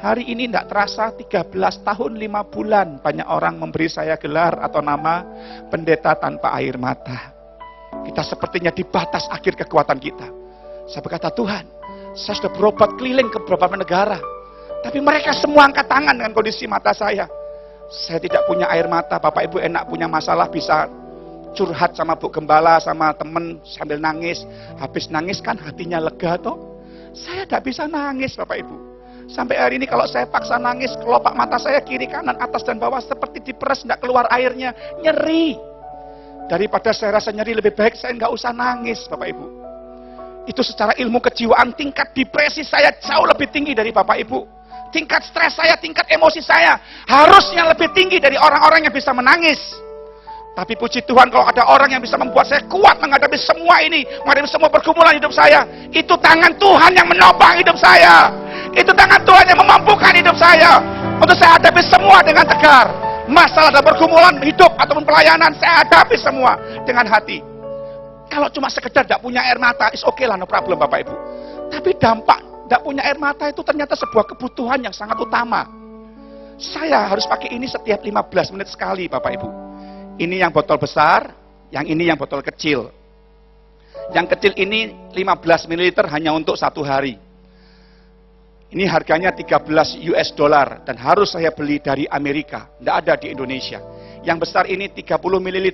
Hari ini tidak terasa 13 tahun 5 bulan banyak orang memberi saya gelar atau nama pendeta tanpa air mata. Kita sepertinya di batas akhir kekuatan kita. Saya berkata, Tuhan, saya sudah berobat keliling ke beberapa negara, tapi mereka semua angkat tangan dengan kondisi mata saya. Saya tidak punya air mata. Bapak Ibu enak punya masalah bisa curhat sama Bu Gembala, sama temen sambil nangis. Habis nangis kan hatinya lega toh. Saya tidak bisa nangis Bapak Ibu. Sampai hari ini kalau saya paksa nangis, kelopak mata saya kiri kanan atas dan bawah seperti diperes, tidak keluar airnya, nyeri. Daripada saya rasa nyeri, lebih baik saya nggak usah nangis Bapak Ibu. Itu secara ilmu kejiwaan, tingkat depresi saya jauh lebih tinggi dari Bapak Ibu. Tingkat stres saya, tingkat emosi saya harusnya lebih tinggi dari orang-orang yang bisa menangis. Tapi puji Tuhan kalau ada orang yang bisa membuat saya kuat menghadapi semua ini, menghadapi semua pergumulan hidup saya. Itu tangan Tuhan yang menopang hidup saya. Itu tangan Tuhan yang memampukan hidup saya untuk saya hadapi semua dengan tegar. Masalah dan pergumulan hidup ataupun pelayanan saya hadapi semua dengan hati. Kalau cuma sekedar tidak punya air mata, is okay lah, no problem Bapak Ibu. Tapi dampak tidak punya air mata itu ternyata sebuah kebutuhan yang sangat utama. Saya harus pakai ini setiap 15 menit sekali Bapak Ibu. Ini yang botol besar, yang ini yang botol kecil. Yang kecil ini 15 ml hanya untuk 1 hari. Ini harganya 13 US dollar dan harus saya beli dari Amerika, tidak ada di Indonesia. Yang besar ini 30 ml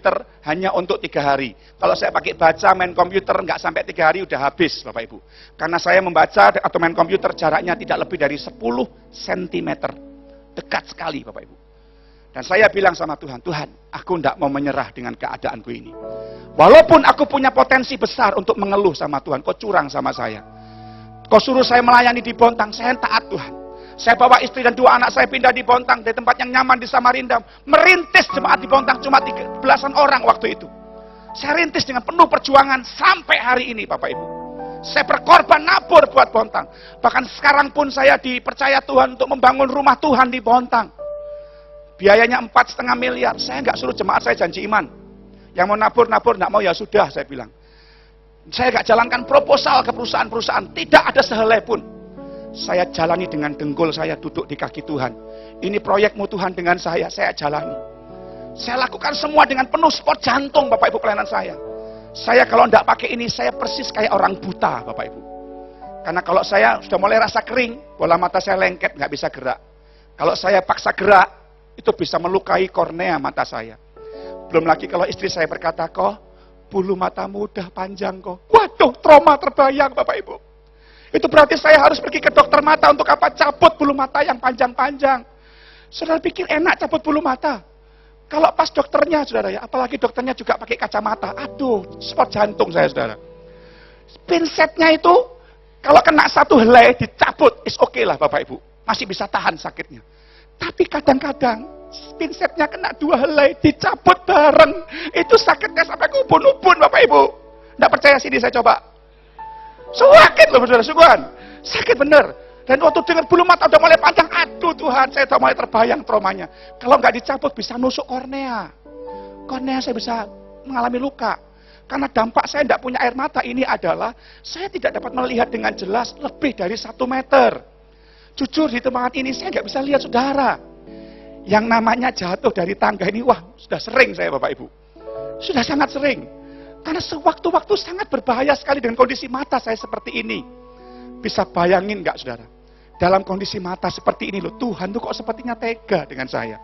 hanya untuk 3 hari. Kalau saya pakai baca, main komputer, nggak sampai 3 hari udah habis Bapak Ibu. Karena saya membaca atau main komputer jaraknya tidak lebih dari 10 cm. Dekat sekali Bapak Ibu. Dan saya bilang sama Tuhan, Tuhan, aku tidak mau menyerah dengan keadaanku ini. Walaupun aku punya potensi besar untuk mengeluh sama Tuhan, kau curang sama saya. Kau suruh saya melayani di Bontang, saya taat Tuhan. Saya bawa istri dan 2 anak saya pindah di Bontang, dari tempat yang nyaman di Samarinda. Merintis jemaat di Bontang cuma 13 orang waktu itu. Saya rintis dengan penuh perjuangan sampai hari ini Bapak Ibu. Saya berkorban nabur buat Bontang. Bahkan sekarang pun saya dipercaya Tuhan untuk membangun rumah Tuhan di Bontang. Biayanya 4,5 miliar. Saya nggak suruh jemaat saya janji iman. Yang mau nabur, nggak mau ya sudah, saya bilang. Saya nggak jalankan proposal ke perusahaan-perusahaan. Tidak ada sehelai pun. Saya jalani dengan dengkul saya duduk di kaki Tuhan. Ini proyekmu Tuhan dengan saya jalani. Saya lakukan semua dengan penuh sport jantung Bapak Ibu pelayanan saya. Saya kalau tidak pakai ini, saya persis kayak orang buta Bapak Ibu. Karena kalau saya sudah mulai rasa kering, bola mata saya lengket, nggak bisa gerak. Kalau saya paksa gerak, itu bisa melukai kornea mata saya. Belum lagi kalau istri saya berkata, kok bulu matamu udah panjang kok. Waduh, trauma terbayang Bapak Ibu. Itu berarti saya harus pergi ke dokter mata untuk apa? Cabut bulu mata yang panjang-panjang. Saudara pikir enak cabut bulu mata? Kalau pas dokternya, saudara ya, apalagi dokternya juga pakai kacamata. Aduh, spot jantung saya, saudara. Pinsetnya itu, kalau kena 1 helai dicabut, is okay lah Bapak Ibu. Masih bisa tahan sakitnya. Tapi kadang-kadang pinsetnya kena 2 helai dicabut bareng. Itu sakitnya sampai ke ubun-ubun Bapak Ibu. Tidak percaya sini saya coba. Sakit loh saudara, sungguhan. Sakit bener. Dan waktu dengar bulu mata udah mulai panjang, aduh Tuhan, saya udah mulai terbayang traumanya. Kalau nggak dicabut bisa nusuk kornea. Kornea saya bisa mengalami luka. Karena dampak saya tidak punya air mata ini adalah saya tidak dapat melihat dengan jelas lebih dari 1 meter. Jujur di tempat ini saya nggak bisa lihat saudara. Yang namanya jatuh dari tangga ini, wah sudah sering saya Bapak Ibu. Sudah sangat sering. Karena sewaktu-waktu sangat berbahaya sekali dengan kondisi mata saya seperti ini. Bisa bayangin nggak saudara? Dalam kondisi mata seperti ini loh, Tuhan tuh kok sepertinya tega dengan saya.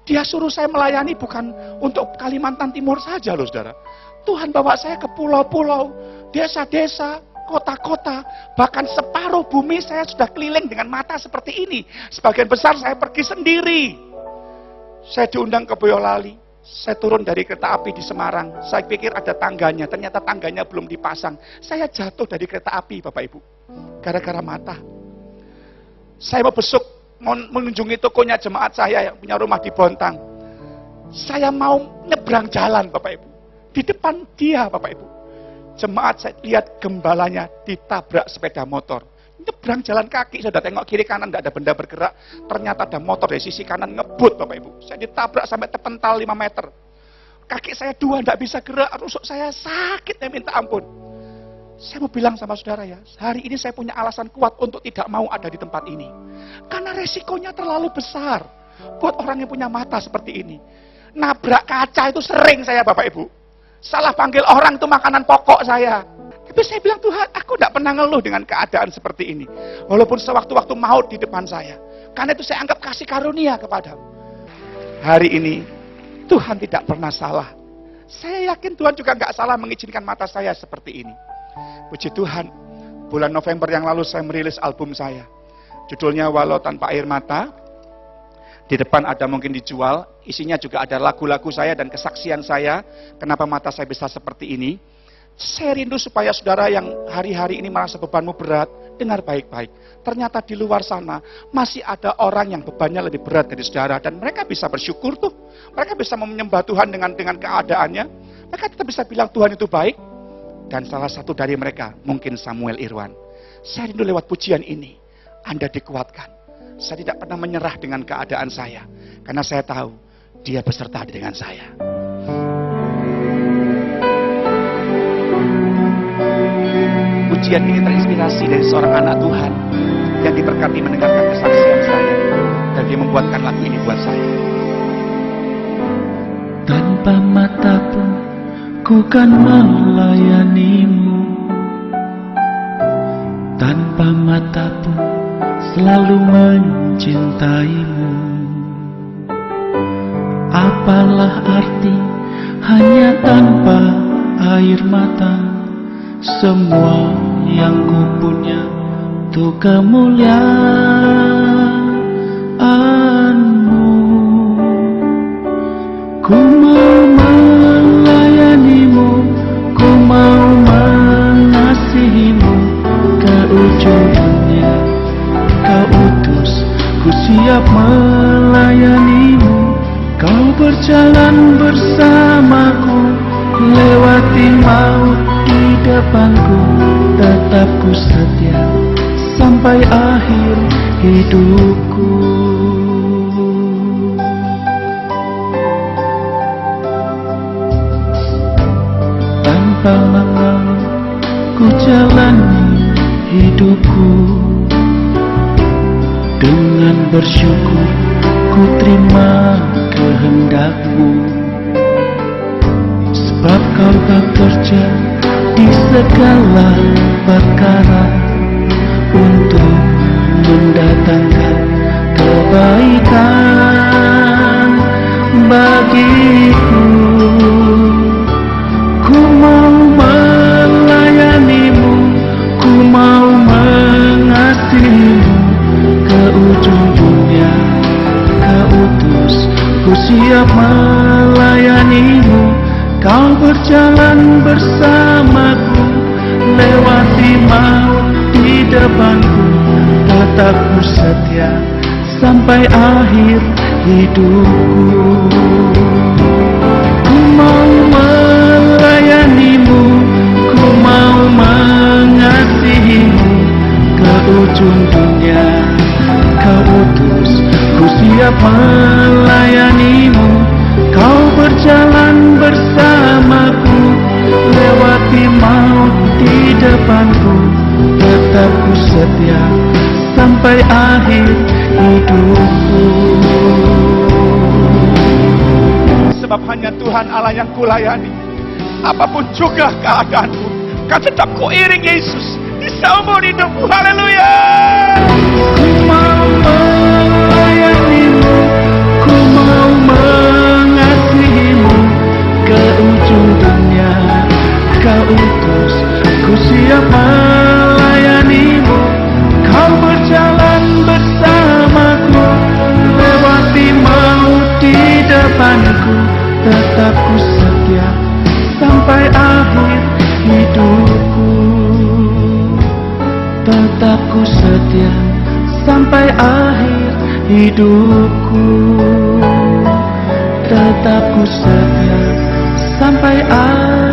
Dia suruh saya melayani bukan untuk Kalimantan Timur saja loh saudara. Tuhan bawa saya ke pulau-pulau, desa-desa, kota-kota, bahkan separuh bumi saya sudah keliling dengan mata seperti ini. Sebagian besar saya pergi sendiri. Saya diundang ke Boyolali, saya turun dari kereta api di Semarang. Saya pikir ada tangganya, ternyata tangganya belum dipasang. Saya jatuh dari kereta api Bapak Ibu, gara-gara mata. Saya mau besuk, mau mengunjungi tokonya jemaat saya yang punya rumah di Bontang. Saya mau nyebrang jalan Bapak Ibu. Di depan dia Bapak Ibu. Jemaat saya lihat gembalanya ditabrak sepeda motor. Nyebrang jalan kaki, saya sudah tengok kiri kanan tidak ada benda bergerak. Ternyata ada motor dari sisi kanan ngebut Bapak Ibu. Saya ditabrak sampai terpental 5 meter. Kaki saya 2 tidak bisa gerak, rusuk saya sakitnya minta ampun. Saya mau bilang sama saudara ya, hari ini saya punya alasan kuat untuk tidak mau ada di tempat ini. Karena resikonya terlalu besar buat orang yang punya mata seperti ini. Nabrak kaca itu sering saya Bapak Ibu. Salah panggil orang itu makanan pokok saya. Tapi saya bilang, Tuhan, aku tidak pernah ngeluh dengan keadaan seperti ini. Walaupun sewaktu-waktu maut di depan saya. Karena itu saya anggap kasih karunia kepadamu. Hari ini, Tuhan tidak pernah salah. Saya yakin Tuhan juga nggak salah mengizinkan mata saya seperti ini. Puji Tuhan, bulan November yang lalu saya merilis album saya. Judulnya Walau Tanpa Air Mata. Di depan ada mungkin dijual, isinya juga ada lagu-lagu saya dan kesaksian saya. Kenapa mata saya bisa seperti ini. Saya rindu supaya saudara yang hari-hari ini merasa bebanmu berat, dengar baik-baik. Ternyata di luar sana masih ada orang yang bebannya lebih berat dari saudara. Dan mereka bisa bersyukur tuh. Mereka bisa menyembah Tuhan dengan keadaannya. Mereka tetap bisa bilang Tuhan itu baik. Dan salah satu dari mereka mungkin Samuel Irwan. Saya rindu lewat pujian ini Anda dikuatkan. Saya tidak pernah menyerah dengan keadaan saya. Karena saya tahu Dia beserta dengan saya. Pujian ini terinspirasi dari seorang anak Tuhan yang diberkati mendengarkan kesaksian saya. Dan dia membuatkan lagu ini buat saya. Tanpa mata pun ku kan melayanimu, tanpa mata pun selalu mencintaimu. Apalah arti hanya tanpa air mata, semua yang ku punya untuk kemuliaan-Mu. Ku mau melayanimu, ku mau mengasihimu ke ujung dunia. Kau utus, ku siap melayanimu. Kau berjalan bersamaku, lewati maut di depanku. Tetap ku setia sampai akhir hidupku. Tanpa mengeluh ku jalani hidupku, dengan bersyukur ku terima kehendak-Mu. Sebab Kau bekerja di segala perkara untuk mendatangkan kebaikan bagiku. Ku mau melayanimu, ku mau mengasihimu ke ujung dunia. Kau utus, ku siap melayanimu. Kau berjalan bersamaku, lewati maut di depanku. Tetap ku setia sampai akhir hidupku. Ku mau melayanimu, ku mau mengasihimu ke ujung dunia. Kau utus, ku siap melayanimu. Kau berjalan bersamaku, lewati maut di depanku. Tetap ku setia sampai akhir hidupku. Sebab hanya Tuhan Allah yang kulayani. Apapun juga keadaanku, kan tetap ku iring Yesus di seumur hidupku. Haleluya. Ku mau melayanimu, ku mau mengasihimu ke ujung dunia. Kau utus, ku siap melayanimu. Kau berjalan bersamaku, lewati maut di depanku. Tetap ku setia sampai akhir hidupku. Tetap ku setia sampai akhir hidupku. Tetap ku setia sampai akhir